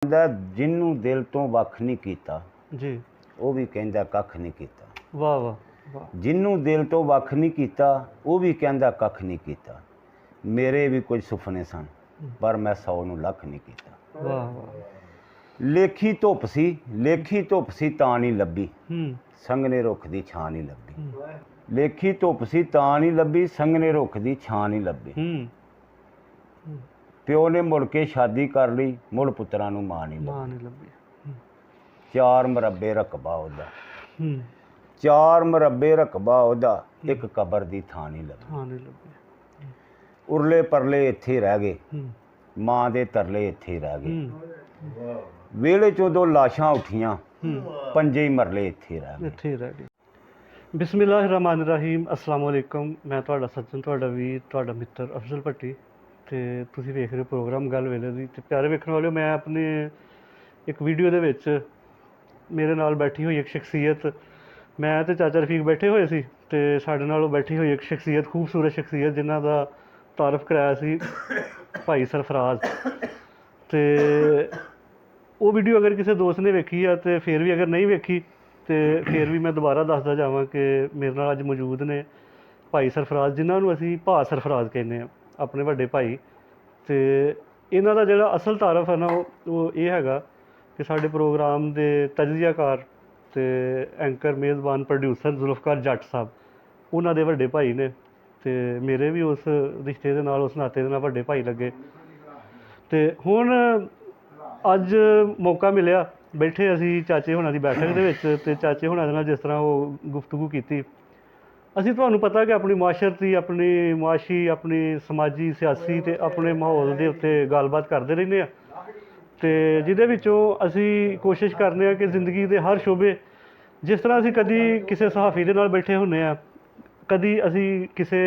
ਆਂਦਾ ਜਿਹਨੂੰ ਦਿਲ ਤੋਂ ਵੱਖ ਨਹੀਂ ਕੀਤਾ ਜੀ ਉਹ ਵੀ ਕਹਿੰਦਾ ਕੱਖ ਨਹੀਂ ਕੀਤਾ। ਵਾਹ ਵਾਹ ਵਾਹ। ਜਿਹਨੂੰ ਦਿਲ ਤੋਂ ਵੱਖ ਨਹੀਂ ਕੀਤਾ ਉਹ ਵੀ ਕਹਿੰਦਾ ਕੱਖ ਨਹੀਂ ਕੀਤਾ। ਮੇਰੇ ਵੀ ਕੁਝ ਸੁਪਨੇ ਸਨ ਪਰ ਮੈਂ 100 ਨੂੰ ਲੱਖ ਨਹੀਂ ਕੀਤਾ। ਵਾਹ ਵਾਹ। ਲੇਖੀ ਧੁੱਪ ਸੀ ਤਾਂ ਨਹੀਂ ਲੱਭੀ, ਸੰਘਣੇ ਰੁੱਖ ਦੀ ਛਾਂ ਨਹੀਂ ਲੱਭੀ। ਲੇਖੀ ਧੁੱਪ ਸੀ ਤਾਂ ਨਹੀਂ ਲੱਭੀ, ਸੰਘਣੇ ਰੁੱਖ ਦੀ ਛਾਂ ਨਹੀਂ ਲੱਭੀ। ਪਿਓ ਨੇ ਮੁੜ ਕੇ ਸ਼ਾਦੀ ਕਰ ਲਈ, ਮੁੜ ਪੁੱਤਰਾਂ ਨੂੰ ਮਾਂ ਨਹੀਂ ਲੱਭੀ। 4 ਮੁਰੱਬੇ ਰਕਬਾ ਉਹਦਾ, 4 ਮੁਰੱਬੇ ਰਕਬਾ ਉਹਦਾ, ਇੱਕ ਕਬਰ ਦੀ ਥਾਂ ਨਹੀਂ ਲੱਭੀ। ਉਰਲੇ ਪਰਲੇ ਇੱਥੇ ਰਹਿ ਗਏ, ਮਾਂ ਦੇ ਤਰਲੇ ਇੱਥੇ ਰਹਿ ਗਏ। ਵਿਹੜੇ 'ਚੋਂ 2 ਲਾਸ਼ਾਂ ਉੱਠੀਆਂ, ਪੰਜੇ ਹੀ ਮਰਲੇ ਇੱਥੇ ਰਹਿ ਗਏ। ਬਿਸਮਿल्लाहिर्रहमानिर्रहीम। अस्सलाम वालेकुम। मैं ਤੁਹਾਡਾ ਸੱਜਣ, ਤੁਹਾਡਾ ਵੀਰ, ਤੁਹਾਡਾ ਮਿੱਤਰ ਅਫਜ਼ਲ ਭੱਟੀ ਤੇ ਤੁਸੀਂ ਵੇਖ ਰਹੇ ਹੋ ਪ੍ਰੋਗਰਾਮ ਗੱਲ ਵੇਲੇ ਦੀ। ਤੇ ਪਿਆਰੇ ਵੇਖਣ ਵਾਲਿਓ, ਮੈਂ ਆਪਣੇ ਇੱਕ ਵੀਡੀਓ ਦੇ ਵਿੱਚ ਮੇਰੇ ਨਾਲ ਬੈਠੀ ਹੋਈ ਇੱਕ ਸ਼ਖਸੀਅਤ, ਮੈਂ ਤੇ ਚਾਚਾ ਰਫੀਕ ਬੈਠੇ ਹੋਏ ਸੀ ਤੇ ਸਾਡੇ ਨਾਲ ਉਹ ਬੈਠੀ ਹੋਈ ਇੱਕ ਸ਼ਖਸੀਅਤ, ਖੂਬਸੂਰਤ ਸ਼ਖਸੀਅਤ, ਜਿਨ੍ਹਾਂ ਦਾ ਤਾਰਫ ਕਰਾਇਆ ਸੀ ਭਾਈ ਸਰਫਰਾਜ਼। ਤੇ ਉਹ ਵੀਡੀਓ ਅਗਰ ਕਿਸੇ ਦੋਸਤ ਨੇ ਵੇਖੀ ਆ ਤੇ ਫਿਰ ਵੀ, ਅਗਰ ਨਹੀਂ ਵੇਖੀ ਤੇ ਫਿਰ ਵੀ ਮੈਂ ਦੁਬਾਰਾ ਦੱਸਦਾ ਜਾਵਾਂ ਕਿ ਮੇਰੇ ਨਾਲ ਅੱਜ ਮੌਜੂਦ ਨੇ ਭਾਈ ਸਰਫਰਾਜ਼, ਜਿਨ੍ਹਾਂ ਨੂੰ ਅਸੀਂ ਭਾ ਸਰਫਰਾਜ਼ ਕਹਿੰਦੇ ਹਾਂ, ਆਪਣੇ ਵੱਡੇ ਭਾਈ। ਤੇ ਇਹਨਾਂ ਦਾ ਜਿਹੜਾ ਅਸਲ ਤਾਰਫ ਹੈ ਨਾ, ਉਹ ਇਹ ਹੈਗਾ ਕਿ ਸਾਡੇ ਪ੍ਰੋਗਰਾਮ ਦੇ ਤਜਜ਼ੀਆਕਾਰ ਤੇ ਐਂਕਰ, ਮੇਜ਼ਬਾਨ, ਪ੍ਰੋਡਿਊਸਰ ਜ਼ੁਲਫਕਾਰ ਜੱਟ ਸਾਹਿਬ, ਉਹਨਾਂ ਦੇ ਵੱਡੇ ਭਾਈ ਨੇ। ਤੇ ਮੇਰੇ ਵੀ ਉਸ ਰਿਸ਼ਤੇ ਦੇ ਨਾਲ, ਉਸ ਨਾਤੇ ਦੇ ਨਾਲ ਵੱਡੇ ਭਾਈ ਲੱਗੇ। ਤੇ ਹੁਣ ਅੱਜ ਮੌਕਾ ਮਿਲਿਆ, ਬੈਠੇ ਅਸੀਂ ਚਾਚੇ ਹੋਣਾ ਦੀ ਬੈਠਕ ਦੇ ਵਿੱਚ, ਤੇ ਚਾਚੇ ਹੋਣਾ ਦੇ ਨਾਲ ਜਿਸ ਤਰ੍ਹਾਂ ਉਹ ਗੁਫ਼ਤਗੂ ਕੀਤੀ। ਅਸੀਂ, ਤੁਹਾਨੂੰ ਪਤਾ ਕਿ ਆਪਣੀ ਮਾਸ਼ਰਤੀ, ਆਪਣੀ ਮੁਆਸ਼ੀ, ਆਪਣੀ ਸਮਾਜੀ, ਸਿਆਸੀ ਤੇ ਆਪਣੇ ਮਾਹੌਲ ਦੇ ਉੱਤੇ ਗੱਲਬਾਤ ਕਰਦੇ ਰਹਿੰਦੇ ਹਾਂ, ਤੇ ਜਿਹਦੇ ਵਿੱਚੋਂ ਅਸੀਂ ਕੋਸ਼ਿਸ਼ ਕਰਦੇ ਹਾਂ ਕਿ ਜ਼ਿੰਦਗੀ ਦੇ ਹਰ ਸ਼ੋਬੇ, ਜਿਸ ਤਰ੍ਹਾਂ ਅਸੀਂ ਕਦੀ ਕਿਸੇ ਸਹਾਫੀ ਦੇ ਨਾਲ ਬੈਠੇ ਹੁੰਦੇ ਹਾਂ, ਕਦੀ ਅਸੀਂ ਕਿਸੇ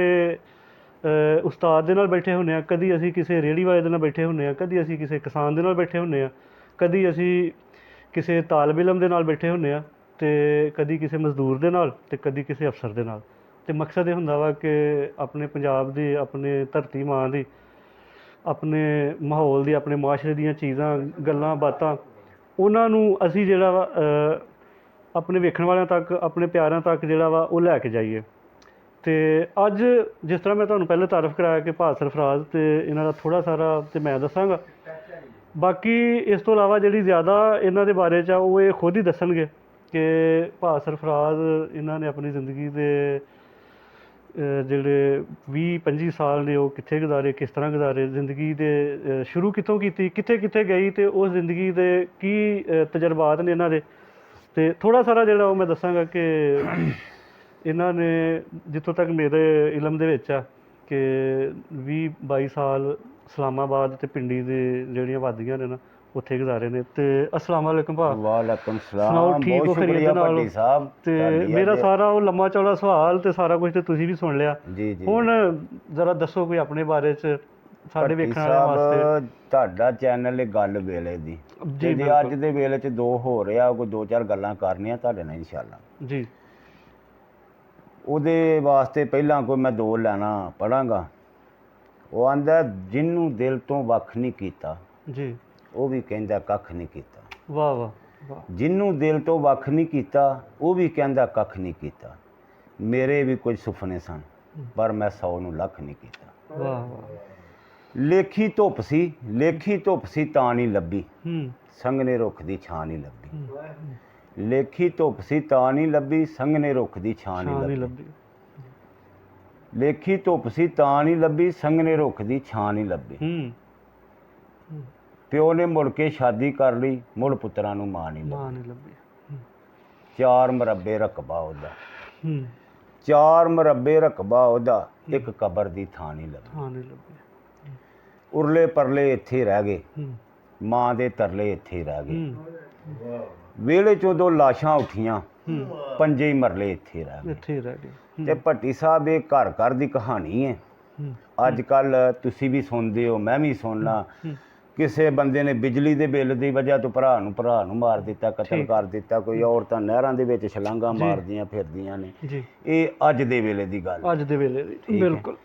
ਉਸਤਾਦ ਦੇ ਨਾਲ ਬੈਠੇ ਹੁੰਦੇ ਹਾਂ, ਕਦੀ ਅਸੀਂ ਕਿਸੇ ਰੇਹੜੀ ਵਾਲੇ ਦੇ ਨਾਲ ਬੈਠੇ ਹੁੰਦੇ ਹਾਂ, ਕਦੀ ਅਸੀਂ ਕਿਸੇ ਕਿਸਾਨ ਦੇ ਨਾਲ ਬੈਠੇ ਹੁੰਦੇ ਹਾਂ, ਕਦੀ ਅਸੀਂ ਕਿਸੇ ਤਾਲਿਬ ਇਲਮ ਦੇ ਨਾਲ ਬੈਠੇ ਹੁੰਦੇ ਹਾਂ, ਅਤੇ ਕਦੀ ਕਿਸੇ ਮਜ਼ਦੂਰ ਦੇ ਨਾਲ, ਅਤੇ ਕਦੀ ਕਿਸੇ ਅਫਸਰ ਦੇ ਨਾਲ। ਅਤੇ ਮਕਸਦ ਇਹ ਹੁੰਦਾ ਵਾ ਕਿ ਆਪਣੇ ਪੰਜਾਬ ਦੀ, ਆਪਣੇ ਧਰਤੀ ਮਾਂ ਦੀ, ਆਪਣੇ ਮਾਹੌਲ ਦੀ, ਆਪਣੇ ਮਾਸ਼ਰੇ ਦੀਆਂ ਚੀਜ਼ਾਂ, ਗੱਲਾਂ ਬਾਤਾਂ, ਉਹਨਾਂ ਨੂੰ ਅਸੀਂ ਜਿਹੜਾ ਵਾ ਆਪਣੇ ਵੇਖਣ ਵਾਲਿਆਂ ਤੱਕ, ਆਪਣੇ ਪਿਆਰਿਆਂ ਤੱਕ ਜਿਹੜਾ ਵਾ ਉਹ ਲੈ ਕੇ ਜਾਈਏ। ਅਤੇ ਅੱਜ ਜਿਸ ਤਰ੍ਹਾਂ ਮੈਂ ਤੁਹਾਨੂੰ ਪਹਿਲੇ ਤਾਰਫ ਕਰਾਇਆ ਕਿ ਭਾ ਸਰਫਰਾਜ਼, ਅਤੇ ਇਹਨਾਂ ਦਾ ਥੋੜ੍ਹਾ ਸਾਰਾ ਤੇ ਮੈਂ ਦੱਸਾਂਗਾ। ਬਾਕੀ ਇਸ ਤੋਂ ਇਲਾਵਾ ਜਿਹੜੀ ਜ਼ਿਆਦਾ ਇਹਨਾਂ ਦੇ ਬਾਰੇ 'ਚ ਆ, ਉਹ ਇਹ ਖੁਦ ਹੀ ਦੱਸਣਗੇ ਕਿ ਭਾ ਸਰਫਰਾਜ਼, ਇਹਨਾਂ ਨੇ ਆਪਣੀ ਜ਼ਿੰਦਗੀ ਦੇ ਜਿਹੜੇ 20-25 ਸਾਲ ਨੇ ਉਹ ਕਿੱਥੇ ਗੁਜ਼ਾਰੇ, ਕਿਸ ਤਰ੍ਹਾਂ ਗੁਜ਼ਾਰੇ, ਜ਼ਿੰਦਗੀ ਦੇ ਸ਼ੁਰੂ ਕਿੱਥੋਂ ਕੀਤੀ, ਕਿੱਥੇ ਕਿੱਥੇ ਗਈ, ਅਤੇ ਉਸ ਜ਼ਿੰਦਗੀ ਦੇ ਕੀ ਤਜਰਬਾਤ ਨੇ ਇਹਨਾਂ ਦੇ। ਅਤੇ ਥੋੜ੍ਹਾ ਸਾਰਾ ਜਿਹੜਾ ਉਹ ਮੈਂ ਦੱਸਾਂਗਾ ਕਿ ਇਹਨਾਂ ਨੇ, ਜਿੱਥੋਂ ਤੱਕ ਮੇਰੇ ਇਲਮ ਦੇ ਵਿੱਚ ਆ, ਕਿ 20-22 ਸਾਲ ਇਸਲਾਮਾਬਾਦ ਅਤੇ ਪਿੰਡੀ ਦੇ ਜਿਹੜੀਆਂ ਵਾਦੀਆਂ ਨੇ ਨਾ, ਉੱਥੇ ਗੁਜ਼ਾਰੇ ਨੇ। ਅਤੇ ਅਸਲਾਮ ਵਾਲੇਕੁਮ ਭਾ। ਵਾਲੇਕੁਮ ਸੁਣਾਓ, ਸਲਾਮ। ਠੀਕ ਹੋ ਖੈਰੀਅਤ ਨਾਲ? ਅਤੇ ਮੇਰਾ ਸਾਰਾ ਉਹ ਲੰਮਾ ਚੌੜਾ ਸਵਾਲ ਅਤੇ ਸਾਰਾ ਕੁਝ ਤਾਂ ਤੁਸੀਂ ਵੀ ਸੁਣ ਲਿਆ। ਜੀ ਜੀ। ਹੁਣ ਜ਼ਰਾ ਦੱਸੋ ਕੋਈ ਆਪਣੇ ਬਾਰੇ 'ਚ ਸਾਡੇ ਵੇਖਣ ਵਾਲਿਆਂ ਵਾਸਤੇ। ਤੁਹਾਡਾ ਚੈਨਲ ਹੈ ਗੱਲ ਵੇਲੇ ਦੀ, ਜੀ, ਜੇ ਅੱਜ ਦੇ ਵੇਲੇ 'ਚ 2 ਹੋ ਰਿਹਾ, ਕੋਈ 2-4 ਗੱਲਾਂ ਕਰਨੀਆਂ ਤੁਹਾਡੇ ਨਾਲ ਇਨਸ਼ਾਅੱਲਾ ਜੀ। ਉਹਦੇ ਵਾਸਤੇ ਪਹਿਲਾਂ ਕੋਈ ਮੈਂ 2 ਲੈਣਾ ਪੜ੍ਹਾਂਗਾ। ਉਹ ਆਂਦਾ ਜਿਹਨੂੰ ਦਿਲ ਤੋਂ ਵੱਖ ਨਹੀਂ ਕੀਤਾ ਜੀ, ਉਹ ਵੀ ਕਹਿੰਦਾ ਕੱਖ ਨਹੀਂ ਕੀਤਾ। ਵਾਹ ਵਾਹ ਵਾਹ। ਜਿਹਨੂੰ ਦਿਲ ਤੋਂ ਵੱਖ ਨਹੀਂ ਕੀਤਾ ਉਹ ਵੀ ਕਹਿੰਦਾ ਕੱਖ ਨਹੀਂ ਕੀਤਾ। ਮੇਰੇ ਵੀ ਕੁਝ ਸੁਪਨੇ ਸਨ ਪਰ ਮੈਂ 100 ਨੂੰ ਲੱਖ ਨਹੀਂ ਕੀਤਾ। ਵਾਹ ਵਾਹ। ਲੇਖੀ ਧੁੱਪ ਸੀ ਤਾਂ ਨਹੀਂ ਲੱਭੀ, ਸੰਘਣੇ ਰੁੱਖ ਦੀ ਛਾਂ ਨਹੀਂ ਲੱਭੀ। ਲੇਖੀ ਧੁੱਪ ਸੀ ਤਾਂ ਨਹੀਂ ਲੱਭੀ, ਸੰਘਣੇ ਰੁੱਖ ਦੀ ਛਾਂ ਨਹੀਂ ਲੱਭੀ। ਲੇਖੀ ਧੁੱਪ ਸੀ ਤਾਂ ਨਹੀਂ ਲੱਭੀ, ਸੰਘਣੇ ਰੁੱਖ ਦੀ ਛਾਂ ਨਹੀਂ ਲੱਭੀ। ਪਿਓ ਨੇ ਮੁੜ ਕੇ ਸ਼ਾਦੀ ਕਰ ਲਈ, ਮੁੜ ਪੁੱਤਰਾਂ ਨੂੰ ਮਾਂ ਨਹੀਂ ਲੱਭੀ। 4 ਮੁਰੱਬੇ ਰਕਬਾ ਉਹਦਾ, 4 ਮੁਰੱਬੇ ਰਕਬਾ ਉਹਦਾ, ਇੱਕ ਕਬਰ ਦੀ ਥਾਂ ਨਹੀਂ ਲੱਭੀ। ਉਰਲੇ ਪਰਲੇ ਇੱਥੇ ਰਹਿ ਗਏ, ਮਾਂ ਦੇ ਤਰਲੇ ਇੱਥੇ ਰਹਿ ਗਏ। ਵਿਹੜੇ 'ਚੋਂ 2 ਲਾਸ਼ਾਂ ਉੱਠੀਆਂ, ਪੰਜੇ ਹੀ ਮਰਲੇ ਇੱਥੇ ਰਹਿ ਗਏ। ਤੇ ਭੱਟੀ ਸਾਹਿਬ, ਇਹ ਘਰ ਘਰ ਦੀ ਕਹਾਣੀ ਹੈ। ਅੱਜ ਕੱਲ੍ਹ ਤੁਸੀਂ ਵੀ ਸੁਣਦੇ ਹੋ, ਮੈਂ ਵੀ ਸੁਣਨਾ, ਕਿਸੇ ਬੰਦੇ ਨੇ ਬਿਜਲੀ ਦੇ ਬਿੱਲ ਦੀ ਵਜ੍ਹਾ ਤੋਂ ਭਰਾ ਨੂੰ ਮਾਰ ਦਿੱਤਾ, ਕਤਲ ਕਰ ਦਿੱਤਾ। ਕੋਈ ਔਰਤਾਂ ਨਹਿਰਾਂ ਦੇ ਵਿੱਚ ਛਲਾਂਗਾਂ ਮਾਰਦੀਆਂ ਫਿਰਦੀਆਂ ਨੇ। ਇਹ ਅੱਜ ਦੇ ਵੇਲੇ ਦੀ ਗੱਲ, ਅੱਜ ਦੇ ਵੇਲੇ ਦੀ, ਬਿਲਕੁਲ।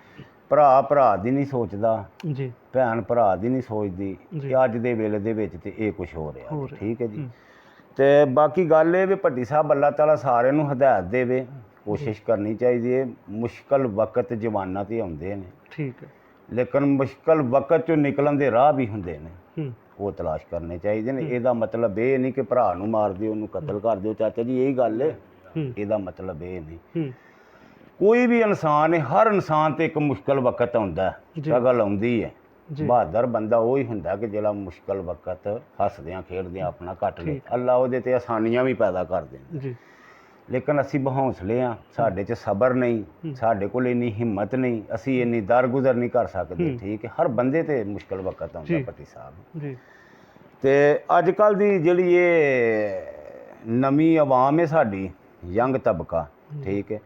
ਭਰਾ ਭਰਾ ਦੀ ਨਹੀਂ ਸੋਚਦਾ, ਜੀ ਭੈਣ ਭਰਾ ਦੀ ਨਹੀਂ ਸੋਚਦੀ ਜੀ। ਕਿ ਅੱਜ ਦੇ ਵੇਲੇ ਦੇ ਵਿੱਚ ਤੇ ਇਹ ਕੁਝ ਹੋ ਰਿਹਾ ਹੋ ਜੀ। ਰਿਹਾ। ਠੀਕ ਹੈ ਜੀ। ਤੇ ਬਾਕੀ ਗੱਲ ਇਹ ਵੀ ਭੱਟੀ ਸਾਹਿਬ ਅੱਲਾਹ ਤਾਲਾ ਸਾਰਿਆਂ ਨੂੰ ਹਦਾਇਤ ਦੇਵੇ, ਕੋਸ਼ਿਸ਼ ਕਰਨੀ ਚਾਹੀਦੀ ਹੈ। ਮੁਸ਼ਕਲ ਵਕਤ ਜਵਾਨਾਂ ਤੇ ਆਉਂਦੇ ਨੇ, ਠੀਕ ਹੈ। ਲੇਕਿਨ ਮੁਸ਼ਕਲ ਵਕਤ ਚੋਂ ਨਿਕਲਣ ਦੇ ਰਾਹ ਵੀ ਹੁੰਦੇ ਨੇ, ਹੂੰ ਉਹ ਤਲਾਸ਼ ਕਰਨੇ ਚਾਹੀਦੇ ਨੇ। ਇਹਦਾ ਮਤਲਬ ਇਹ ਨਹੀਂ ਕਿ ਭਰਾ ਨੂੰ ਮਾਰ ਦਿਓ, ਉਹਨੂੰ ਕਤਲ ਕਰ ਦਿਓ, ਚਾਚਾ ਜੀ ਇਹੀ ਗੱਲ ਹੈ। ਹੂੰ ਇਹਦਾ ਮਤਲਬ ਇਹ ਨਹੀਂ। ਹੂੰ ਕੋਈ ਵੀ ਇਨਸਾਨ ਹੈ, ਹਰ ਇਨਸਾਨ ਤੇ ਇੱਕ ਮੁਸ਼ਕਲ ਵਕਤ ਆਉਂਦਾ, ਜੀ। ਸਟਰਗਲ ਆਉਂਦੀ ਹੈ। ਜੀ ਬਹਾਦਰ ਬੰਦਾ ਉਹ ਹੀ ਹੁੰਦਾ ਕਿ ਜਿਹੜਾ ਮੁਸ਼ਕਲ ਵਕਤ ਹੱਸਦਿਆਂ ਖੇਡਦਿਆਂ ਆਪਣਾ ਕੱਟ ਲੇ। ਠੀਕ। ਅੱਲਾ ਉਹਦੇ ਤੇ ਆਸਾਨੀਆਂ ਵੀ ਪੈਦਾ ਕਰ ਦਿੰਦਾ। ਜੀ ਲੇਕਿਨ ਅਸੀਂ ਬਹੌਂਸਲੇ ਹਾਂ, ਸਾਡੇ 'ਚ ਸਬਰ ਨਹੀਂ, ਸਾਡੇ ਕੋਲ ਇੰਨੀ ਹਿੰਮਤ ਨਹੀਂ, ਅਸੀਂ ਇੰਨੀ ਦਰਗੁਜ਼ਰ ਨਹੀਂ ਕਰ ਸਕਦੇ। ਠੀਕ ਹੈ। ਹਰ ਬੰਦੇ ਤੇ ਮੁਸ਼ਕਲ ਵਕਤ ਆਉਂਦਾ ਜੀ। ਭੱਟੀ ਸਾਹਿਬ। ਜੀ ਤੇ ਅੱਜ ਕੱਲ੍ਹ ਦੀ ਜਿਹੜੀ ਇਹ ਨਵੀਂ ਆਵਾਮ ਹੈ ਸਾਡੀ, ਯੰਗ ਤਬਕਾ, ਠੀਕ ਹੈ,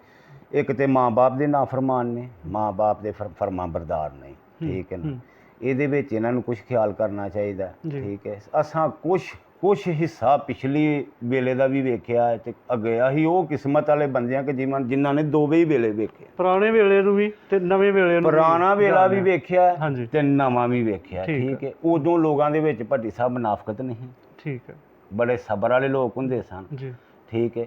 ਇੱਕ ਤੇ ਮਾਂ-ਬਾਪ ਦੇ ਨਾਫਰਮਾਨ ਨੇ, ਮਾਂ-ਬਾਪ ਦੇ ਫਰਮਾਂ ਬਰਦਾਰ ਨਹੀਂ। ਠੀਕ ਹੈ ਨਾ। ਇਹਦੇ ਵਿੱਚ ਇਹਨਾਂ ਨੂੰ ਕੁਝ ਖਿਆਲ ਕਰਨਾ ਚਾਹੀਦਾ। ਜੀ। ਠੀਕ ਹੈ। ਅਸਾਂ ਕੁਛ ਹਿੱਸਾ ਪਿਛਲੀ ਵੇਲੇ ਦਾ ਵੀ ਵੇਖਿਆ ਤੇ ਅੱਗੇ ਆਹੀ ਉਹ ਕਿਸਮਤ ਵਾਲੇ ਬੰਦਿਆਂ ਕਿ ਜਿਨ੍ਹਾਂ ਨੇ ਦੋਵੇਂ ਹੀ ਵੇਲੇ ਵੇਖੇ, ਪੁਰਾਣੇ ਵੇਲੇ ਨੂੰ ਵੀ ਤੇ ਨਵੇਂ ਵੇਲੇ ਨੂੰ ਵੀ ਪੁਰਾਣਾ ਵੇਲਾ ਵੀ ਜਾਣਿਆ। ਵੇਖਿਆ ਹਾਂਜੀ। ਤੇ ਨਵਾਂ ਵੀ ਵੇਖਿਆ। ਠੀਕ ਠੀਕ ਹੈ। ਉਦੋਂ ਲੋਕਾਂ ਦੇ ਵਿੱਚ ਭੱਟੀ ਸਾਹਿਬ ਮੁਨਾਫਕਤ ਨਹੀਂ, ਠੀਕ ਹੈ। ਬੜੇ ਸਬਰ ਵਾਲੇ ਲੋਕ ਹੁੰਦੇ ਸਨ। ਜੀ ਠੀਕ ਹੈ।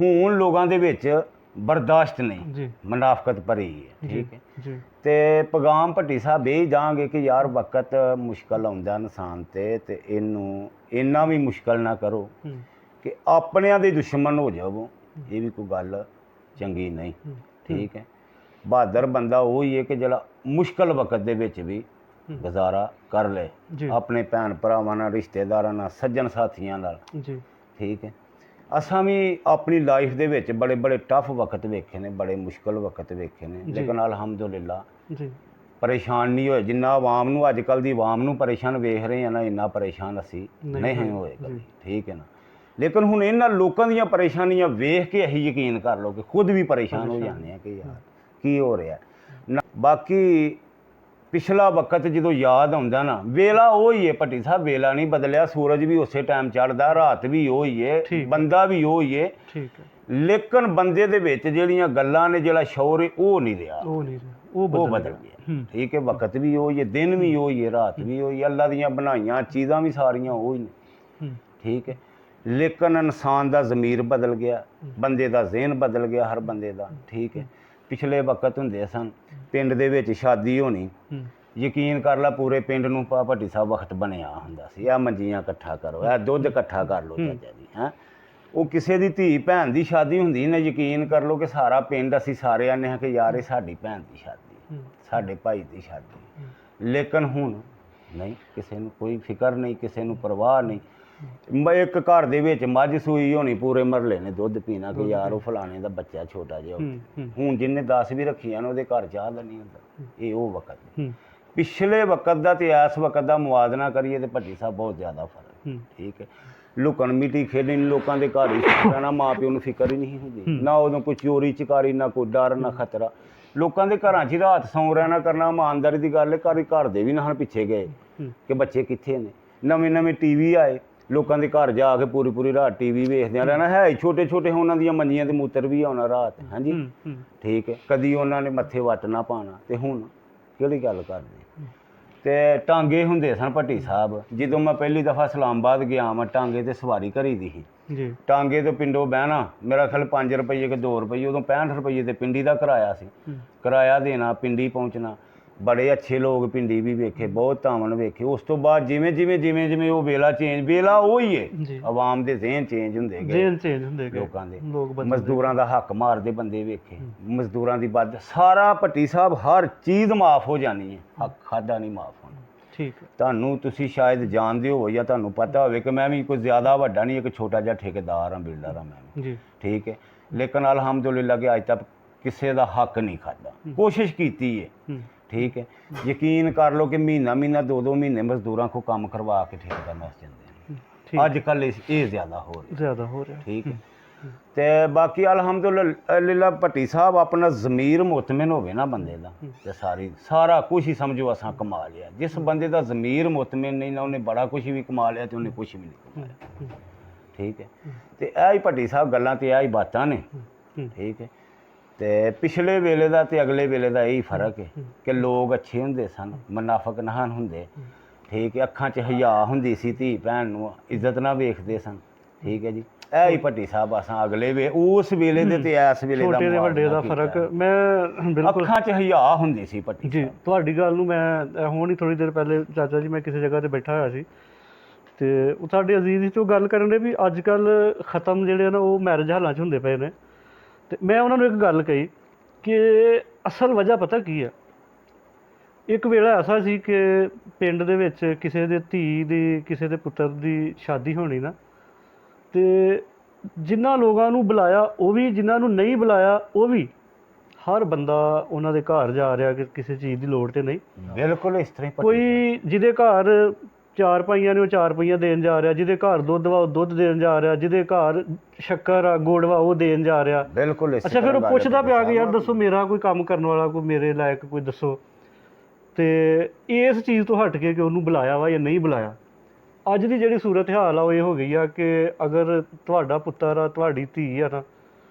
ਹੁਣ ਲੋਕਾਂ ਦੇ ਵਿੱਚ ਬਰਦਾਸ਼ਤ ਨਹੀਂ, ਜੀ ਮੁਨਾਫਕਤ ਭਰੀ ਹੈ। ਠੀਕ ਹੈ। ਜੀ ਤੇ ਪੈਗਾਮ ਭੱਟੀ ਸਾਹਿਬ ਇਹ ਜਾਵਾਂਗੇ ਕਿ ਯਾਰ ਵਕਤ ਮੁਸ਼ਕਲ ਆਉਂਦਾ ਇਨਸਾਨ ਤੇ ਇਹਨੂੰ ਇੰਨਾ ਵੀ ਮੁਸ਼ਕਲ ਨਾ ਕਰੋ ਹੂੰ ਕਿ ਆਪਣਿਆਂ ਦੇ ਦੁਸ਼ਮਣ ਹੋ ਜਾਵੋ। ਇਹ ਵੀ ਕੋਈ ਗੱਲ ਚੰਗੀ ਨਹੀਂ। ਠੀਕ ਹੈ। ਬਹਾਦਰ ਬੰਦਾ ਉਹ ਹੀ ਹੈ ਕਿ ਜਿਹੜਾ ਮੁਸ਼ਕਲ ਵਕਤ ਦੇ ਵਿੱਚ ਵੀ ਗੁਜ਼ਾਰਾ ਕਰ ਲੈ, ਜੀ ਆਪਣੇ ਭੈਣ ਭਰਾਵਾਂ ਨਾਲ, ਰਿਸ਼ਤੇਦਾਰਾਂ ਨਾਲ, ਸੱਜਣ ਸਾਥੀਆਂ ਨਾਲ। ਜੀ ਠੀਕ ਹੈ। ਅਸਾਂ ਵੀ ਆਪਣੀ ਲਾਈਫ ਦੇ ਵਿੱਚ ਬੜੇ ਬੜੇ ਟਫ ਵਕਤ ਵੇਖੇ ਨੇ, ਬੜੇ ਮੁਸ਼ਕਲ ਵਕਤ ਵੇਖੇ ਨੇ, ਲੇਕਿਨ ਅਲਹਮਦੁਲਿਲਾ ਜੀ ਪਰੇਸ਼ਾਨ ਨਹੀਂ ਹੋਏ। ਜਿੰਨਾ ਆਵਾਮ ਨੂੰ ਅੱਜ ਕੱਲ੍ਹ ਦੀ ਆਵਾਮ ਨੂੰ ਪਰੇਸ਼ਾਨ ਵੇਖ ਰਹੇ ਆ ਨਾ, ਇੰਨਾ ਪਰੇਸ਼ਾਨ ਅਸੀਂ ਨਹੀਂ ਹੋਏ ਕਦੇ। ਠੀਕ ਹੈ ਨਾ। ਲੇਕਿਨ ਹੁਣ ਇਹਨਾਂ ਲੋਕਾਂ ਦੀਆਂ ਪਰੇਸ਼ਾਨੀਆਂ ਵੇਖ ਕੇ ਅਸੀਂ ਯਕੀਨ ਕਰ ਲਓ ਕਿ ਖੁਦ ਵੀ ਪਰੇਸ਼ਾਨ ਹੋ ਜਾਂਦੇ ਆ ਕਿ ਯਾਰ ਕੀ ਹੋ ਰਿਹਾ। ਬਾਕੀ ਪਿਛਲਾ ਵਕਤ ਜਦੋਂ ਯਾਦ ਆਉਂਦਾ ਨਾ, ਵੇਲਾ ਉਹ ਹੀ ਹੈ ਭੱਟੀ ਸਾਹਿਬ, ਵੇਲਾ ਨਹੀਂ ਬਦਲਿਆ। ਸੂਰਜ ਵੀ ਉਸੇ ਟਾਈਮ ਚੜ੍ਹਦਾ, ਰਾਤ ਵੀ ਉਹ ਹੀ ਹੈ, ਬੰਦਾ ਵੀ ਉਹ ਹੀ ਹੈ। ਠੀਕ ਹੈ। ਲੇਕਿਨ ਬੰਦੇ ਦੇ ਵਿੱਚ ਜਿਹੜੀਆਂ ਗੱਲਾਂ ਨੇ, ਜਿਹੜਾ ਸ਼ੌਰ ਹੈ ਉਹ ਨਹੀਂ ਰਿਹਾ, ਉਹ ਨਹੀਂ ਰਿਹਾ, ਉਹ ਬਦਲ ਗਿਆ। ਠੀਕ ਹੈ। ਵਕਤ ਵੀ ਉਹ ਹੀ ਹੈ, ਦਿਨ ਵੀ ਉਹ ਹੀ ਹੈ, ਰਾਤ ਵੀ ਉਹ ਹੀ ਹੈ, ਅੱਲਾ ਦੀਆਂ ਬਣਾਈਆਂ ਚੀਜ਼ਾਂ ਵੀ ਸਾਰੀਆਂ ਉਹ ਹੀ ਨੇ। ਠੀਕ ਹੈ। ਲੇਕਿਨ ਇਨਸਾਨ ਦਾ ਜ਼ਮੀਰ ਬਦਲ ਗਿਆ, ਬੰਦੇ ਦਾ ਜ਼ਿਹਨ ਬਦਲ ਗਿਆ, ਹਰ ਬੰਦੇ ਦਾ। ਠੀਕ ਹੈ। ਪਿਛਲੇ ਵਕਤ ਹੁੰਦੇ ਸਨ, ਪਿੰਡ ਦੇ ਵਿੱਚ ਸ਼ਾਦੀ ਹੋਣੀ, ਯਕੀਨ ਕਰ ਲਾ ਪੂਰੇ ਪਿੰਡ ਨੂੰ ਭੱਟੀ ਸਾਹਿਬ ਵਕਤ ਬਣਿਆ ਹੁੰਦਾ ਸੀ, ਇਹ ਮੰਜੀਆਂ ਇਕੱਠਾ ਕਰੋ, ਇਹ ਦੁੱਧ ਇਕੱਠਾ ਕਰ ਲਓ ਚਾਚਾ ਜੀ। ਹੈਂ। ਉਹ ਕਿਸੇ ਦੀ ਧੀ ਭੈਣ ਦੀ ਸ਼ਾਦੀ ਹੁੰਦੀ ਨਾ, ਯਕੀਨ ਕਰ ਲਓ ਕਿ ਸਾਰਾ ਪਿੰਡ ਅਸੀਂ ਸਾਰੇ ਆਨੇ ਹਾਂ ਕਿ ਯਾਰ ਇਹ ਸਾਡੀ ਭੈਣ ਦੀ ਸ਼ਾਦੀ, ਸਾਡੇ ਭਾਈ ਦੀ ਸ਼ਾਦੀ। ਲੇਕਿਨ ਹੁਣ ਨਹੀਂ, ਕਿਸੇ ਨੂੰ ਕੋਈ ਫਿਕਰ ਨਹੀਂ, ਕਿਸੇ ਨੂੰ ਪਰਵਾਹ ਨਹੀਂ। ਇੱਕ ਘਰ ਦੇ ਵਿੱਚ ਮੱਝ ਸੂਈ ਹੋਣੀ, ਪੂਰੇ ਮਹੱਲੇ ਨੇ ਦੁੱਧ ਪੀਣਾ ਕਿ ਯਾਰ ਉਹ ਫਲਾਣੇ ਦਾ ਬੱਚਾ ਛੋਟਾ ਜਿਹਾ। ਹੁਣ ਜਿੰਨੇ 10 ਵੀ ਰੱਖੀਆਂ ਨੇ ਉਹਦੇ ਘਰ ਚਾਹ ਦਾ ਨਹੀਂ ਹੁੰਦਾ। ਇਹ ਉਹ ਵਕਤ। ਪਿਛਲੇ ਵਕਤ ਦਾ ਤੇ ਇਸ ਵਕਤ ਦਾ ਮੁਆਜ਼ਨਾ ਕਰੀਏ ਤੇ ਭੱਟੀ ਸਾਹਿਬ ਬਹੁਤ ਜ਼ਿਆਦਾ ਫਰਕ। ਠੀਕ ਹੈ। ਲੁਕਣ ਮਿੱਟੀ ਖੇਡਣੀ, ਲੋਕਾਂ ਦੇ ਘਰ ਹੀ ਰਹਿਣਾ, ਮਾਂ ਪਿਓ ਨੂੰ ਫਿਕਰ ਹੀ ਨਹੀਂ ਹੁੰਦੀ, ਨਾ ਉਦੋਂ ਕੋਈ ਚੋਰੀ ਚਕਾਰੀ, ਨਾ ਕੋਈ ਡਰ, ਨਾ ਖਤਰਾ। ਲੋਕਾਂ ਦੇ ਘਰਾਂ 'ਚ ਹੀ ਰਾਤ ਸੌਂ ਰਹਿਣਾ ਕਰਨਾ ਇਮਾਨਦਾਰੀ ਦੀ ਗੱਲ ਹੈ। ਘਰ ਦੇ ਵੀ ਨਾ ਪਿੱਛੇ ਗਏ ਕਿ ਬੱਚੇ ਕਿੱਥੇ ਨੇ। ਨਵੇਂ ਨਵੇਂ ਟੀਵੀ ਆਏ, ਲੋਕਾਂ ਦੇ ਘਰ ਜਾ ਕੇ ਪੂਰੀ ਪੂਰੀ ਰਾਤ ਟੀਵੀ ਵੇਖਦਿਆਂ ਰਹਿਣਾ। ਹੈ ਛੋਟੇ ਛੋਟੇ ਉਹਨਾਂ ਦੀਆਂ ਮੰਜੀਆਂ 'ਤੇ ਮੂਤਰ ਵੀ ਆਉਣਾ ਰਾਤ। ਹਾਂਜੀ। ਠੀਕ ਹੈ। ਕਦੀ ਉਹਨਾਂ ਨੇ ਮੱਥੇ ਵੱਟ ਨਾ ਪਾਉਣਾ। ਤੇ ਹੁਣ ਕਿਹੜੀ ਗੱਲ ਕਰਦੇ। ਤੇ ਟਾਂਗੇ ਹੁੰਦੇ ਸਨ ਭੱਟੀ ਸਾਹਿਬ, ਜਦੋਂ ਮੈਂ ਪਹਿਲੀ ਦਫਾ ਇਸਲਾਮਾਬਾਦ ਗਿਆ ਮੈਂ ਟਾਂਗੇ ਤੇ ਸਵਾਰੀ ਕਰੀ ਦੀ ਸੀ। ਜੀ ਟਾਂਗੇ ਤੋਂ ਪਿੰਡੋਂ ਬਹਿਣਾ, ਮੇਰਾ ਖਿਆਲ 5 ਰੁਪਏ ਕਿ 2 ਰੁਪਏ, ਉਦੋਂ 65 ਰੁਪਏ ਤੇ ਪਿੰਡੀ ਦਾ ਕਿਰਾਇਆ ਸੀ। ਕਿਰਾਇਆ ਦੇਣਾ, ਪਿੰਡੀ ਪਹੁੰਚਣਾ। ਬੜੇ ਅੱਛੇ ਲੋਕ ਪਿੰਡੀ ਵੀ ਵੇਖੇ, ਬਹੁਤ ਧਾਵਣ ਵੇਖੇ। ਉਸ ਤੋਂ ਬਾਅਦ ਜਿਵੇਂ ਉਹ ਵੇਲਾ ਚੇਂਜ, ਵੇਲਾ ਉਹ ਹੀ ਹੈ, ਆਵਾਮ ਦੇ ਜ਼ਿਹਨ ਚੇਂਜ ਹੁੰਦੇ ਗਏ, ਲੋਕਾਂ ਦੇ। ਮਜ਼ਦੂਰਾਂ ਦਾ ਹੱਕ ਮਾਰਦੇ ਬੰਦੇ ਵੇਖੇ, ਮਜ਼ਦੂਰਾਂ ਦੀ ਵੱਧ ਸਾਰਾ ਭੱਟੀ ਸਾਹਿਬ ਹਰ ਚੀਜ਼ ਮਾਫ ਹੋ ਜਾਣੀ ਹੈ, ਹੱਕ ਖਾਦਾ ਨਹੀਂ ਮਾਫ ਹੋਣਾ। ਠੀਕ ਹੈ। ਤੁਹਾਨੂੰ ਤੁਸੀਂ ਸ਼ਾਇਦ ਜਾਣਦੇ ਹੋ ਜਾਂ ਤੁਹਾਨੂੰ ਪਤਾ ਹੋਵੇ ਕਿ ਮੈਂ ਵੀ ਕੋਈ ਜ਼ਿਆਦਾ ਵੱਡਾ ਨਹੀਂ, ਇੱਕ ਛੋਟਾ ਜਿਹਾ ਠੇਕੇਦਾਰ ਹਾਂ, ਬਿਲਡਰ ਹਾਂ ਮੈਂ ਵੀ। ਠੀਕ ਹੈ। ਲੇਕਿਨ ਅਲਹਮਦੁਲਿਲਾ ਕਿ ਅੱਜ ਤੱਕ ਕਿਸੇ ਦਾ ਹੱਕ ਨਹੀਂ ਖਾਦਾ, ਕੋਸ਼ਿਸ਼ ਕੀਤੀ ਹੈ। ਠੀਕ ਹੈ। ਯਕੀਨ ਕਰ ਲਓ ਕਿ ਮਹੀਨਾ 2 ਮਹੀਨੇ ਮਜ਼ਦੂਰਾਂ ਕੋਲ ਕੰਮ ਕਰਵਾ ਕੇ ਠੇਕੇਦਾਰ ਨਸ ਜਾਂਦੇ ਨੇ। ਅੱਜ ਕੱਲ੍ਹ ਇਹ ਜ਼ਿਆਦਾ ਹੋ ਰਿਹਾ। ਠੀਕ ਹੈ। ਤੇ ਬਾਕੀ ਅਲਹਮਦੁਲਿਲਾ ਭੱਟੀ ਸਾਹਿਬ ਆਪਣਾ ਜ਼ਮੀਰ ਮੁਤਮਿਨ ਹੋਵੇ ਨਾ ਬੰਦੇ ਦਾ, ਤੇ ਸਾਰਾ ਕੁਛ ਹੀ ਸਮਝੋ ਅਸਾਂ ਕਮਾ ਲਿਆ। ਜਿਸ ਬੰਦੇ ਦਾ ਜ਼ਮੀਰ ਮੁਤਮਿਨ ਨਹੀਂ ਨਾ, ਉਹਨੇ ਬੜਾ ਕੁਛ ਵੀ ਕਮਾ ਲਿਆ ਤੇ ਉਹਨੇ ਕੁਛ ਵੀ ਨਹੀਂ ਕਮਾਇਆ। ਠੀਕ ਹੈ। ਤੇ ਇਹ ਹੀ ਭੱਟੀ ਸਾਹਿਬ ਗੱਲਾਂ ਤੇ ਇਹ ਹੀ ਬਾਤਾਂ ਨੇ। ਠੀਕ ਹੈ। ਤੇ ਪਿਛਲੇ ਵੇਲੇ ਦਾ ਤੇ ਅਗਲੇ ਵੇਲੇ ਦਾ ਇਹੀ ਫਰਕ ਹੈ ਕਿ ਲੋਕ ਅੱਛੇ ਹੁੰਦੇ ਸਨ, ਮੁਨਾਫਕ ਨਾ ਹੁੰਦੇ। ਠੀਕ ਹੈ, ਅੱਖਾਂ 'ਚ ਹਿਆ ਹੁੰਦੀ ਸੀ, ਧੀ ਭੈਣ ਨੂੰ ਇੱਜ਼ਤ ਨਾਲ ਵੇਖਦੇ ਸਨ। ਠੀਕ ਹੈ ਜੀ, ਇਹ ਹੀ ਭੱਟੀ ਸਾਹਿਬ ਅਸਾਂ ਅਗਲੇ ਉਸ ਵੇਲੇ ਦੇ ਤੇ ਇਸ ਵੇਲੇ ਦਾ ਛੋਟੇ ਤੇ ਵੱਡੇ ਦਾ ਫਰਕ ਮੈਂ ਬਿਲਕੁਲ ਅੱਖਾਂ 'ਚ ਹਿਆ ਹੁੰਦੀ ਸੀ ਭੱਟੀ ਜੀ। ਸਾਹਿਬ। ਤੁਹਾਡੀ ਗੱਲ ਨੂੰ ਮੈਂ ਹੁਣ ਹੀ ਥੋੜ੍ਹੀ ਦੇਰ ਪਹਿਲੇ ਚਾਚਾ ਜੀ ਮੈਂ ਕਿਸੇ ਜਗ੍ਹਾ 'ਤੇ ਬੈਠਾ ਹੋਇਆ ਸੀ ਅਤੇ ਉਹ ਸਾਡੇ ਅਜ਼ੀਜ਼ ਵਿੱਚ ਉਹ ਗੱਲ ਕਰਨ ਦੇ ਵੀ ਅੱਜ ਕੱਲ੍ਹ ਖ਼ਤਮ ਜਿਹੜੇ ਨਾ ਉਹ ਮੈਰਿਜ ਹਾਲਾਂ 'ਚ ਹੁੰਦੇ ਪਏ ਨੇ। ਅਤੇ ਮੈਂ ਉਹਨਾਂ ਨੂੰ ਇੱਕ ਗੱਲ ਕਹੀ ਕਿ ਅਸਲ ਵਜ੍ਹਾ ਪਤਾ ਕੀ ਹੈ। ਇੱਕ ਵੇਲਾ ਐਸਾ ਸੀ ਕਿ ਪਿੰਡ ਦੇ ਵਿੱਚ ਕਿਸੇ ਦੇ ਧੀ ਦੀ ਕਿਸੇ ਦੇ ਪੁੱਤਰ ਦੀ ਸ਼ਾਦੀ ਹੋਣੀ ਨਾ, ਅਤੇ ਜਿਨ੍ਹਾਂ ਲੋਕਾਂ ਨੂੰ ਬੁਲਾਇਆ ਉਹ ਵੀ, ਜਿਨ੍ਹਾਂ ਨੂੰ ਨਹੀਂ ਬੁਲਾਇਆ ਉਹ ਵੀ, ਹਰ ਬੰਦਾ ਉਹਨਾਂ ਦੇ ਘਰ ਜਾ ਰਿਹਾ ਕਿ ਕਿਸੇ ਚੀਜ਼ ਦੀ ਲੋੜ ਤੇ ਨਹੀਂ। ਬਿਲਕੁਲ ਇਸ ਤਰ੍ਹਾਂ ਕੋਈ ਜਿਹਦੇ ਘਰ 4 ਪਾਈਆਂ ਨੇ ਉਹ 4 ਪਈਆਂ ਦੇਣ ਜਾ ਰਿਹਾ, ਜਿਹਦੇ ਘਰ ਦੁੱਧ ਵਾ ਉਹ ਦੁੱਧ ਦੇਣ ਜਾ ਰਿਹਾ, ਜਿਹਦੇ ਘਰ ਸ਼ੱਕਰ ਆ ਗੁੜ ਵਾ ਉਹ ਦੇਣ ਜਾ ਰਿਹਾ। ਬਿਲਕੁਲ। ਅੱਛਾ, ਫਿਰ ਉਹ ਪੁੱਛਦਾ ਪਿਆ ਕਿ ਯਾਰ ਦੱਸੋ ਮੇਰਾ ਕੋਈ ਕੰਮ ਕਰਨ ਵਾਲਾ, ਕੋਈ ਮੇਰੇ ਲਾਇਕ ਕੋਈ ਦੱਸੋ। ਅਤੇ ਇਸ ਚੀਜ਼ ਤੋਂ ਹਟ ਕੇ ਕਿ ਉਹਨੂੰ ਬੁਲਾਇਆ ਵਾ ਜਾਂ ਨਹੀਂ ਬੁਲਾਇਆ, ਅੱਜ ਦੀ ਜਿਹੜੀ ਸੂਰਤ ਹਾਲ ਆ ਉਹ ਇਹ ਹੋ ਗਈ ਆ ਕਿ ਅਗਰ ਤੁਹਾਡਾ ਪੁੱਤਰ ਆ, ਤੁਹਾਡੀ ਧੀ ਆ ਨਾ,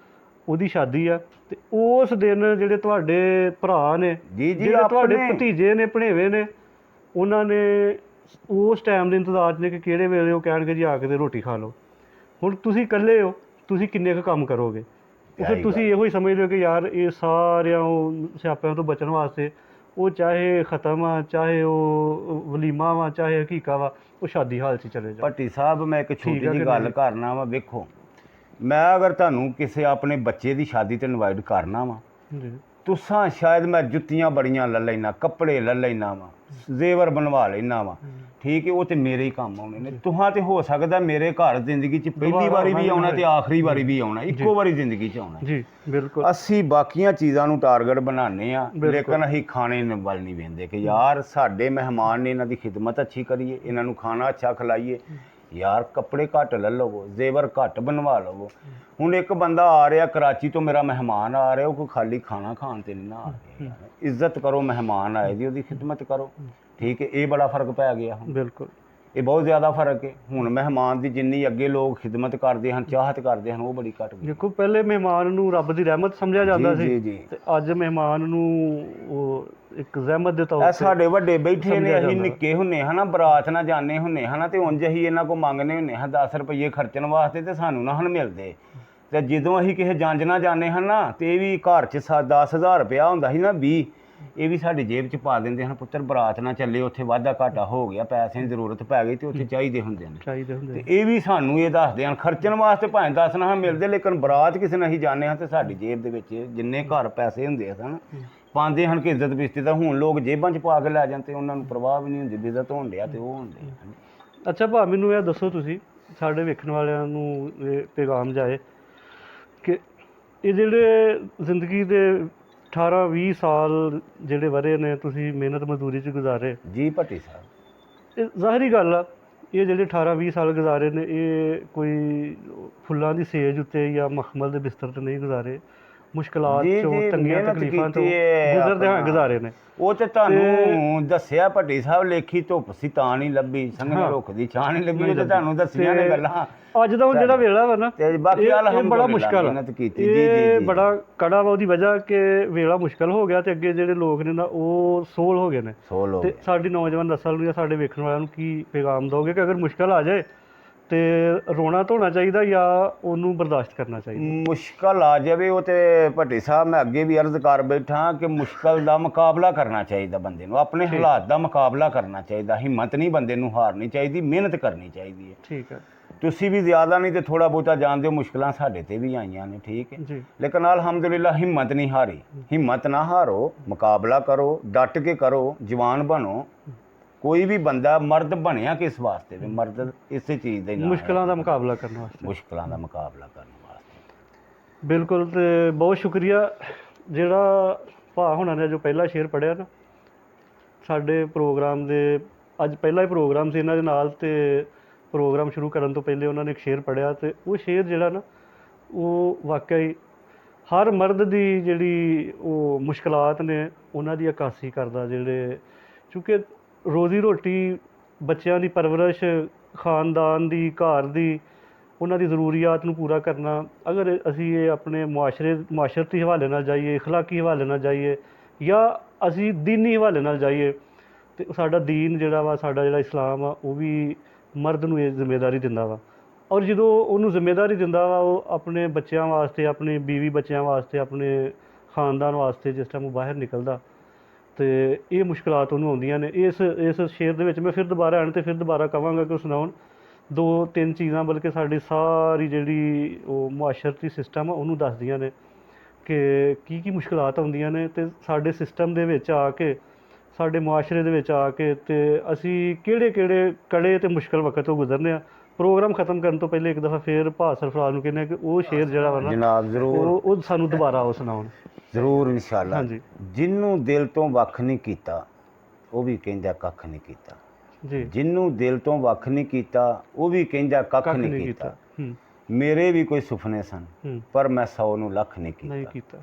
ਉਹਦੀ ਸ਼ਾਦੀ ਆ, ਅਤੇ ਉਸ ਦਿਨ ਜਿਹੜੇ ਤੁਹਾਡੇ ਭਰਾ ਨੇ, ਜਿਹੜੇ ਤੁਹਾਡੇ ਭਤੀਜੇ ਨੇ, ਭਣੇਵੇਂ ਨੇ, ਉਹਨਾਂ ਨੇ ਉਸ ਟਾਈਮ ਦੇ ਇੰਤਜ਼ਾਰ 'ਚ ਨੇ ਕਿ ਕਿਹੜੇ ਵੇਲੇ ਉਹ ਕਹਿਣਗੇ ਜੀ ਆ ਕੇ ਤੇ ਰੋਟੀ ਖਾ ਲਓ। ਹੁਣ ਤੁਸੀਂ ਇਕੱਲੇ ਹੋ, ਤੁਸੀਂ ਕਿੰਨੇ ਕੁ ਕੰਮ ਕਰੋਗੇ? ਉਹ ਫਿਰ ਤੁਸੀਂ ਇਹੋ ਹੀ ਸਮਝਦੇ ਹੋ ਕਿ ਯਾਰ ਇਹ ਸਾਰਿਆਂ ਸਿਆਪਿਆਂ ਤੋਂ ਬਚਣ ਵਾਸਤੇ ਉਹ ਚਾਹੇ ਖ਼ਤਮ ਆ, ਚਾਹੇ ਉਹ ਵਲੀਮਾ ਵਾ, ਚਾਹੇ ਹਕੀਕਾ ਵਾ, ਉਹ ਸ਼ਾਦੀ ਹਾਲ 'ਚ ਚਲੇ ਜਾ। ਭੱਟੀ ਸਾਹਿਬ ਮੈਂ ਇੱਕ ਛੋਟੀ ਜਿਹੀ ਗੱਲ ਕਰਨਾ ਵਾ। ਵੇਖੋ, ਮੈਂ ਅਗਰ ਤੁਹਾਨੂੰ ਕਿਸੇ ਆਪਣੇ ਬੱਚੇ ਦੀ ਸ਼ਾਦੀ 'ਤੇ ਇਨਵਾਈਟ ਕਰਨਾ ਵਾ, ਤੁਸਾਂ ਸ਼ਾਇਦ ਮੈਂ ਜੁੱਤੀਆਂ ਬੜੀਆਂ ਲੈ ਲੈਣਾ, ਕੱਪੜੇ ਲੈ ਲੈਣਾ ਵਾ, ਜ਼ੇਵਰ ਬਣਵਾ ਲੈਣਾ ਵਾ। ਠੀਕ ਹੈ, ਉਹ ਤੇ ਮੇਰੇ ਹੀ ਕੰਮ ਆਉਣੇ ਨੇ। ਤੁਹਾਂ ਤੇ ਹੋ ਸਕਦਾ ਮੇਰੇ ਘਰ ਜ਼ਿੰਦਗੀ 'ਚ ਪਹਿਲੀ ਵਾਰੀ ਵੀ ਆਉਣਾ ਤੇ ਆਖਰੀ ਵਾਰੀ ਵੀ ਆਉਣਾ, ਇੱਕੋ ਵਾਰੀ ਜ਼ਿੰਦਗੀ 'ਚ ਆਉਣਾ। ਜੀ ਬਿਲਕੁਲ। ਅਸੀਂ ਬਾਕੀਆਂ ਚੀਜ਼ਾਂ ਨੂੰ ਟਾਰਗੇਟ ਬਣਾਉਂਦੇ ਹਾਂ, ਲੇਕਿਨ ਅਸੀਂ ਖਾਣੇ ਵੱਲ ਨਹੀਂ ਵੇਖਦੇ ਕਿ ਯਾਰ ਸਾਡੇ ਮਹਿਮਾਨ ਨੇ, ਇਹਨਾਂ ਦੀ ਖਿਦਮਤ ਅੱਛੀ ਕਰੀਏ, ਇਹਨਾਂ ਨੂੰ ਖਾਣਾ ਅੱਛਾ ਖਿਲਾਈਏ। ਯਾਰ ਕੱਪੜੇ ਘੱਟ ਲੈ ਲਵੋ, ਜ਼ੇਵਰ ਘੱਟ ਬਣਵਾ ਲਵੋ। ਹੁਣ ਇੱਕ ਬੰਦਾ ਆ ਰਿਹਾ ਕਰਾਚੀ ਤੋਂ, ਮੇਰਾ ਮਹਿਮਾਨ ਆ ਰਿਹਾ, ਉਹ ਕੋਈ ਖਾਲੀ ਖਾਣਾ ਖਾਣ ਤੇ ਨਹੀਂ ਨਾ ਆ ਰਿਹਾ। ਇੱਜ਼ਤ ਕਰੋ ਮਹਿਮਾਨ ਆਏ ਦੀ, ਉਹਦੀ ਖਿਦਮਤ ਕਰੋ। ਠੀਕ ਹੈ, ਇਹ ਬੜਾ ਫਰਕ ਪੈ ਗਿਆ ਹੁਣ। ਬਿਲਕੁਲ, ਇਹ ਬਹੁਤ ਜ਼ਿਆਦਾ ਫਰਕ ਹੈ। ਹੁਣ ਮਹਿਮਾਨ ਦੀ ਜਿੰਨੀ ਅੱਗੇ ਲੋਕ ਖਿਦਮਤ ਕਰਦੇ ਹਨ, ਚਾਹਤ ਕਰਦੇ ਹਨ, ਉਹ ਬੜੀ ਘੱਟ ਗਈ। ਦੇਖੋ, ਪਹਿਲੇ ਮਹਿਮਾਨ ਨੂੰ ਰੱਬ ਦੀ ਰਹਿਮਤ ਸਮਝਿਆ ਜਾਂਦਾ ਸੀ, ਤੇ ਅੱਜ ਮਹਿਮਾਨ ਨੂੰ ਉਹ ਇੱਕ ਜ਼ਹਿਮਤ ਦੇ ਤੌਰ ਤੇ। ਸਾਡੇ ਵੱਡੇ ਬੈਠੇ ਨੇ, ਅਸੀਂ ਨਿੱਕੇ ਹੁੰਨੇ ਹਨਾ, ਬਰਾਤ ਨਾ ਜਾਂਦੇ ਹੁੰਨੇ ਹਨਾ, ਤੇ ਉਂਝ ਅਸੀਂ ਇਹਨਾਂ ਕੋਲ ਮੰਗਨੇ ਹੁੰਨੇ ਹਾਂ 10 ਰੁਪਏ ਖਰਚਣ ਵਾਸਤੇ, ਤੇ ਸਾਨੂੰ ਨਾ ਹਨ ਮਿਲਦੇ। ਤੇ ਜਦੋਂ ਅਸੀਂ ਕਿਸੇ ਜੰਜ ਨਾ ਜਾਂਦੇ ਹਨ ਨਾ, ਤੇ ਇਹ ਵੀ ਘਰ 'ਚ 10,000 ਰੁਪਇਆ ਹੁੰਦਾ ਸੀ ਨਾ, 20 ਇਹ ਵੀ ਸਾਡੀ ਜੇਬ 'ਚ ਪਾ ਦਿੰਦੇ ਹਨ। ਪੁੱਤਰ ਬਰਾਤ ਨਾ ਚੱਲੇ, ਉੱਥੇ ਵਾਧਾ ਘਾਟਾ ਹੋ ਗਿਆ, ਪੈਸੇ ਦੀ ਜ਼ਰੂਰਤ ਪੈ ਗਈ, ਤੇ ਉੱਥੇ ਚਾਹੀਦੇ ਹੁੰਦੇ ਨੇ। ਤੇ ਇਹ ਵੀ ਸਾਨੂੰ ਇਹ ਦੱਸਦੇ ਹਨ, ਖਰਚਣ ਵਾਸਤੇ ਭਾਵੇਂ 10 ਨਾ ਮਿਲਦੇ, ਲੇਕਿਨ ਬਰਾਤ ਕਿਸੇ ਨਾਲ ਅਸੀਂ ਜਾਂਦੇ ਹਾਂ ਤੇ ਸਾਡੀ ਜੇਬ ਦੇ ਵਿੱਚ ਜਿੰਨੇ ਘਰ ਪੈਸੇ ਹੁੰਦੇ ਸਨ ਪਾਉਂਦੇ ਹਨ ਕਿ ਇੱਜ਼ਤ ਬਿਸਤੀ ਦਾ। ਹੁਣ ਲੋਕ ਜੇਬਾਂ 'ਚ ਪਾ ਕੇ ਲੈ ਜਾਂਦੇ, ਉਹਨਾਂ ਨੂੰ ਪਰਵਾਹ ਵੀ ਨਹੀਂ ਹੁੰਦੀ ਵੀ ਇੱਜ਼ਤ ਹੋਣ ਡਿਆ ਤੇ ਉਹ ਹੁੰਦੇ। ਅੱਛਾ ਭਾ, ਮੈਨੂੰ ਇਹ ਦੱਸੋ, ਤੁਸੀਂ ਸਾਡੇ ਵੇਖਣ ਵਾਲਿਆਂ ਨੂੰ ਇਹ ਪੈਗਾਮ ਜਾਏ ਕਿ ਇਹ ਜਿਹੜੇ ਜ਼ਿੰਦਗੀ ਦੇ 18-20 ਸਾਲ ਜਿਹੜੇ ਵਰੇ ਨੇ ਤੁਸੀਂ ਮਿਹਨਤ ਮਜ਼ਦੂਰੀ 'ਚ ਗੁਜ਼ਾਰੇ। ਜੀ ਭੱਟੀ ਸਾਹਿਬ, ਇਹ ਜ਼ਾਹਰੀ ਗੱਲ ਆ, ਇਹ ਜਿਹੜੇ 18-20 ਸਾਲ ਗੁਜ਼ਾਰੇ ਨੇ, ਇਹ ਕੋਈ ਫੁੱਲਾਂ ਦੀ ਸੇਜ ਉੱਤੇ ਜਾਂ ਮਖਮਲ ਦੇ ਬਿਸਤਰ 'ਤੇ ਨਹੀਂ ਗੁਜ਼ਾਰੇ। ਮੁਸ਼ਕਲਾਤ ਚੋਂ, ਤੰਗੀਆਂ ਤਕਲੀਫਾਂ ਤੋਂ ਗੁਜ਼ਰਦੇ ਹੋਏ ਗੁਜ਼ਾਰੇ ਨੇ। ਉਹ ਤੇ ਤੁਹਾਨੂੰ ਦੱਸਿਆ ਭੱਟੀ ਸਾਹਿਬ, ਲੇਖੀ ਧੁੱਪ ਸੀ ਤਾਂ ਨਹੀਂ ਲੱਭੀ, ਸੰਘਣੇ ਰੁੱਖ ਦੀ ਛਾਂ ਨਹੀਂ ਲੱਭੀ, ਉਹ ਤੇ ਤੁਹਾਨੂੰ ਦੱਸੀਆਂ ਨੇ ਗੱਲਾਂ। ਅੱਜ ਦਾ ਜਿਹੜਾ ਵੇਲਾ ਵਾ ਨਾ, ਇਹ ਬੜਾ ਮੁਸ਼ਕਲ ਆ, ਇਹ ਬੜਾ ਕੜਾ ਵਾ। ਉਹਦੀ ਵਜ੍ਹਾ ਕਿ ਵੇਲਾ ਮੁਸ਼ਕਲ ਹੋ ਗਿਆ, ਤੇ ਅੱਗੇ ਜਿਹੜੇ ਲੋਕ ਨੇ ਨਾ ਉਹ ਸੋਲ ਹੋ ਗਏ ਨੇ। ਤੇ ਸਾਡੀ ਨੌਜਵਾਨ ਨਸਲ ਨੂੰ ਜਾਂ ਸਾਡੇ ਵੇਖਣ ਵਾਲਿਆਂ ਨੂੰ ਕੀ ਪੈਗਾਮ ਦੋਗੇ ਕਿ ਅਗਰ ਮੁਸ਼ਕਲ ਆ ਜਾਏ ਤੇ ਰੋਣਾ ਧੋਣਾ ਚਾਹੀਦਾ ਜਾਂ ਉਹਨੂੰ ਬਰਦਾਸ਼ਤ ਕਰਨਾ ਚਾਹੀਦਾ? ਮੁਸ਼ਕਲ ਆ ਜਾਵੇ ਉਹ ਤੇ ਭੱਟੀ ਸਾਹਿਬ ਮੈਂ ਅੱਗੇ ਵੀ ਅਰਜ਼ ਕਰ ਬੈਠਾ ਕਿ ਮੁਸ਼ਕਲ ਦਾ ਮੁਕਾਬਲਾ ਕਰਨਾ ਚਾਹੀਦਾ ਬੰਦੇ ਨੂੰ, ਆਪਣੇ ਹਾਲਾਤ ਦਾ ਮੁਕਾਬਲਾ ਕਰਨਾ ਚਾਹੀਦਾ। ਹਿੰਮਤ ਨਹੀਂ ਬੰਦੇ ਨੂੰ ਹਾਰਨੀ ਚਾਹੀਦੀ, ਮਿਹਨਤ ਕਰਨੀ ਚਾਹੀਦੀ ਹੈ। ਠੀਕ ਹੈ, ਤੁਸੀਂ ਵੀ ਜ਼ਿਆਦਾ ਨਹੀਂ ਤੇ ਥੋੜਾ ਬਹੁਤਾ ਜਾਣਦੇ ਹੋ, ਮੁਸ਼ਕਲਾਂ ਸਾਡੇ ਤੇ ਵੀ ਆਈਆਂ ਨੇ। ਠੀਕ ਹੈ, ਲੇਕਿਨ ਅਲਹਮਦੁਲਿਲਾ ਹਿੰਮਤ ਨਹੀਂ ਹਾਰੀ। ਹਿੰਮਤ ਨਾ ਹਾਰੋ, ਮੁਕਾਬਲਾ ਕਰੋ, ਡਟ ਕੇ ਕਰੋ, ਜਵਾਨ ਬਣੋ। ਕੋਈ ਵੀ ਬੰਦਾ ਮਰਦ ਬਣਿਆ ਕਿਸ ਵਾਸਤੇ ਵੀ? ਮਰਦ ਇਸੇ ਚੀਜ਼ ਦੇ ਨਾਲ, ਮੁਸ਼ਕਲਾਂ ਦਾ ਮੁਕਾਬਲਾ ਕਰਨ ਵਾਸਤੇ, ਮੁਸ਼ਕਲਾਂ ਦਾ ਮੁਕਾਬਲਾ ਕਰਨ ਵਾਸਤੇ। ਬਿਲਕੁਲ। ਤੇ ਬਹੁਤ ਸ਼ੁਕਰੀਆ ਜਿਹੜਾ ਭਾ ਹੁਣਾਂ ਨੇ ਜੋ ਪਹਿਲਾ ਸ਼ੇਰ ਪੜ੍ਹਿਆ ਨਾ ਸਾਡੇ ਪ੍ਰੋਗਰਾਮ ਦੇ, ਅੱਜ ਪਹਿਲਾ ਹੀ ਪ੍ਰੋਗਰਾਮ ਸੀ ਇਹਨਾਂ ਦੇ ਨਾਲ, ਤੇ ਪ੍ਰੋਗਰਾਮ ਸ਼ੁਰੂ ਕਰਨ ਤੋਂ ਪਹਿਲੇ ਉਹਨਾਂ ਨੇ ਇੱਕ ਸ਼ੇਰ ਪੜ੍ਹਿਆ, ਤੇ ਉਹ ਸ਼ੇਰ ਜਿਹੜਾ ਨਾ ਉਹ ਵਾਕਿਆ ਹੀ ਹਰ ਮਰਦ ਦੀ ਜਿਹੜੀ ਉਹ ਮੁਸ਼ਕਲਾਤ ਨੇ ਉਹਨਾਂ ਦੀ ਅਕਾਸੀ ਕਰਦਾ। ਜਿਹੜੇ ਕਿਉਂਕਿ ਰੋਜ਼ੀ ਰੋਟੀ, ਬੱਚਿਆਂ ਦੀ ਪਰਵਰਿਸ਼, ਖਾਨਦਾਨ ਦੀ, ਘਰ ਦੀ, ਉਹਨਾਂ ਦੀ ਜ਼ਰੂਰੀਆਤ ਨੂੰ ਪੂਰਾ ਕਰਨਾ। ਅਗਰ ਅਸੀਂ ਇਹ ਆਪਣੇ ਮੁਆਸ਼ਰਤੀ ਹਵਾਲੇ ਨਾਲ ਜਾਈਏ, ਅਖਲਾਕੀ ਹਵਾਲੇ ਨਾਲ ਜਾਈਏ, ਜਾਂ ਅਸੀਂ ਦੀਨੀ ਹਵਾਲੇ ਨਾਲ ਜਾਈਏ, ਤੇ ਸਾਡਾ ਦੀਨ ਜਿਹੜਾ ਵਾ, ਸਾਡਾ ਜਿਹੜਾ ਇਸਲਾਮ ਆ, ਉਹ ਵੀ ਮਰਦ ਨੂੰ ਇਹ ਜ਼ਿੰਮੇਵਾਰੀ ਦਿੰਦਾ ਵਾ। ਔਰ ਜਦੋਂ ਉਹਨੂੰ ਜ਼ਿੰਮੇਵਾਰੀ ਦਿੰਦਾ ਵਾ, ਉਹ ਆਪਣੇ ਬੱਚਿਆਂ ਵਾਸਤੇ, ਆਪਣੇ ਬੀਵੀ ਬੱਚਿਆਂ ਵਾਸਤੇ, ਆਪਣੇ ਖਾਨਦਾਨ ਵਾਸਤੇ ਜਿਸ ਟਾਈਮ ਉਹ ਬਾਹਰ ਨਿਕਲਦਾ, ਤੇ ਇਹ ਮੁਸ਼ਕਲਾਤ ਉਹਨੂੰ ਆਉਂਦੀਆਂ ਨੇ। ਇਸ ਸ਼ੇਰ ਦੇ ਵਿੱਚ ਮੈਂ ਫਿਰ ਦੁਬਾਰਾ ਆਣ ਤੇ ਫਿਰ ਦੁਬਾਰਾ ਕਹਾਂਗਾ ਕਿ ਉਹ ਸੁਣਾਉਣ 2-3 ਚੀਜ਼ਾਂ, ਬਲਕਿ ਸਾਡੀ ਸਾਰੀ ਜਿਹੜੀ ਉਹ ਮੁਆਸ਼ਰਤੀ ਸਿਸਟਮ ਆ ਉਹਨੂੰ ਦੱਸਦੀਆਂ ਨੇ ਕਿ ਕੀ ਮੁਸ਼ਕਲਾਤ ਆਉਂਦੀਆਂ ਨੇ, ਤੇ ਸਾਡੇ ਸਿਸਟਮ ਦੇ ਵਿੱਚ ਆ ਕੇ, ਸਾਡੇ ਮੁਆਸ਼ਰੇ ਦੇ ਵਿੱਚ ਆ ਕੇ, ਤੇ ਅਸੀਂ ਕਿਹੜੇ ਕੜੇ ਤੇ ਮੁਸ਼ਕਲ ਵਕਤ ਤੋਂ ਗੁਜ਼ਰਨੇ ਆ। ਪ੍ਰੋਗਰਾਮ ਖਤਮ ਕਰਨ ਤੋਂ ਪਹਿਲੇ ਇੱਕ ਦਫਾ ਫਿਰ ਭਾਅ ਸਰਫਰਾਜ਼ ਨੂੰ ਕਹਿੰਦੇ ਕਿ ਉਹ ਸ਼ੇਰ ਜਿਹੜਾ ਵਾ ਨਾ ਜਨਾਬ ਜ਼ਰੂਰ, ਉਹ ਸਾਨੂੰ ਦੁਬਾਰਾ ਉਹ ਸੁਣਾਉਣ। ਜ਼ਰੂਰ ਇਨਸ਼ਾਅੱਲਾ। ਹਾਂਜੀ ਜਿਹਨੂੰ ਦਿਲ ਤੋਂ ਵੱਖ ਨਹੀਂ ਕੀਤਾ ਉਹ ਵੀ ਕਹਿੰਦਾ ਕੱਖ ਨਹੀਂ ਕੀਤਾ ਜੀ। ਜਿਹਨੂੰ ਦਿਲ ਤੋਂ ਵੱਖ ਨਹੀਂ ਕੀਤਾ ਉਹ ਵੀ ਕਹਿੰਦਾ ਕੱਖ ਨਹੀਂ ਕੀਤਾ। ਮੇਰੇ ਵੀ ਕੋਈ ਸੁਪਨੇ ਸਨ, ਪਰ ਮੈਂ 100 ਨੂੰ ਲੱਖ ਨਹੀਂ ਕੀਤਾ।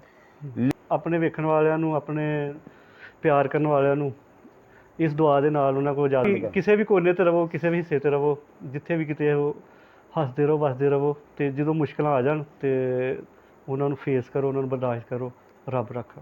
ਆਪਣੇ ਵੇਖਣ ਵਾਲਿਆਂ ਨੂੰ, ਆਪਣੇ ਪਿਆਰ ਕਰਨ ਵਾਲਿਆਂ ਨੂੰ ਇਸ ਦੁਆ ਦੇ ਨਾਲ ਉਹਨਾਂ ਕੋਲ ਜਾ ਕਿਸੇ ਵੀ ਕੋਨੇ 'ਤੇ ਰਹੋ, ਕਿਸੇ ਵੀ ਹਿੱਸੇ 'ਤੇ ਰਹੋ, ਜਿੱਥੇ ਵੀ ਕਿਤੇ ਹੋ, ਹੱਸਦੇ ਰਹੋ, ਵਸਦੇ ਰਹੋ, ਤੇ ਜਦੋਂ ਮੁਸ਼ਕਲਾਂ ਆ ਜਾਣ ਤੇ ਉਹਨਾਂ ਨੂੰ ਫੇਸ ਕਰੋ, ਉਹਨਾਂ ਨੂੰ ਬਰਦਾਸ਼ਤ ਕਰੋ। ਰੱਬ ਰੱਖਾ।